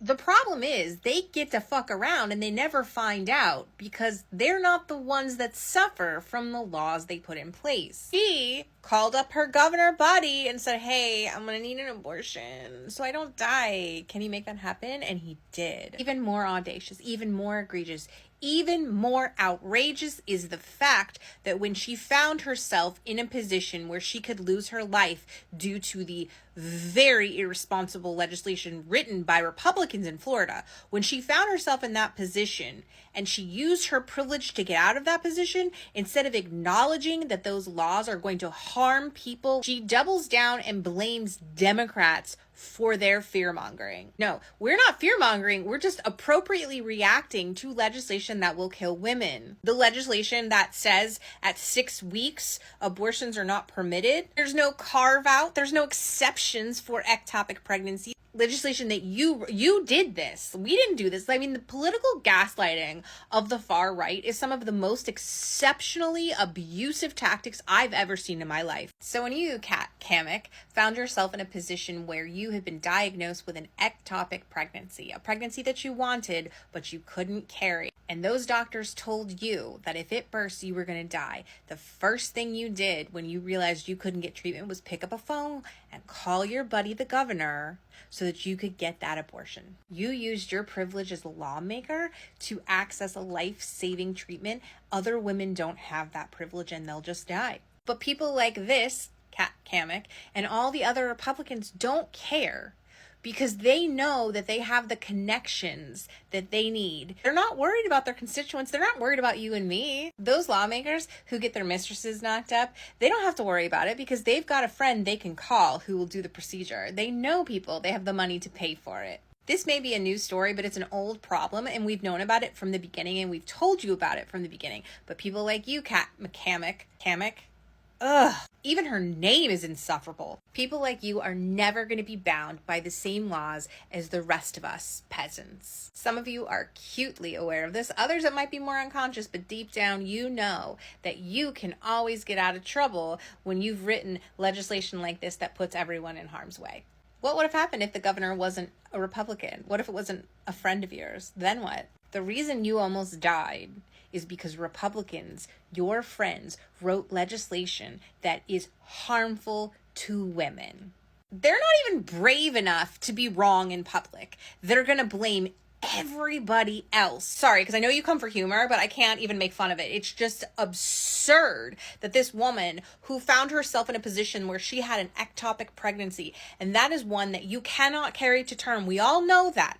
The problem is they get to fuck around and they never find out because they're not the ones that suffer from the laws they put in place. She called up her governor buddy and said, hey, I'm gonna need an abortion so I don't die. Can you make that happen? And he did. Even more audacious, even more egregious, even more outrageous is the fact that when she found herself in a position where she could lose her life due to the very irresponsible legislation written by Republicans in Florida, when she found herself in that position and she used her privilege to get out of that position, instead of acknowledging that those laws are going to harm people, she doubles down and blames Democrats for their fear-mongering. No, we're not fear-mongering. We're just appropriately reacting to legislation that will kill women. The legislation that says at 6 weeks, abortions are not permitted. There's no carve-out. There's no exceptions for ectopic pregnancy. Legislation that you did this. We didn't do this. I mean, the political gaslighting of the far right is some of the most exceptionally abusive tactics I've ever seen in my life. So when you, Kamek, found yourself in a position where you had been diagnosed with an ectopic pregnancy, a pregnancy that you wanted but you couldn't carry, and those doctors told you that if it burst, you were going to die, the first thing you did when you realized you couldn't get treatment was pick up a phone and call your buddy, the governor, so that you could get that abortion. You used your privilege as a lawmaker to access a life-saving treatment. Other women don't have that privilege and they'll just die. But people like this, Kamek, and all the other Republicans don't care because they know that they have the connections that they need. They're not worried about their constituents. They're not worried about you and me. Those lawmakers who get their mistresses knocked up, they don't have to worry about it because they've got a friend they can call who will do the procedure. They know people. They have the money to pay for it. This may be a new story, but it's an old problem, and we've known about it from the beginning, and we've told you about it from the beginning. But people like you, Kamek, ugh, even her name is insufferable. People like you are never going to be bound by the same laws as the rest of us peasants. Some of you are acutely aware of this. Others, it might be more unconscious, but deep down you know that you can always get out of trouble when you've written legislation like this that puts everyone in harm's way. What would have happened if the governor wasn't a Republican? What if it wasn't a friend of yours? Then what? The reason you almost died is because Republicans, your friends, wrote legislation that is harmful to women. They're not even brave enough to be wrong in public. They're going to blame everybody else. Sorry, because I know you come for humor, but I can't even make fun of it. It's just absurd that this woman who found herself in a position where she had an ectopic pregnancy, and that is one that you cannot carry to term. We all know that now.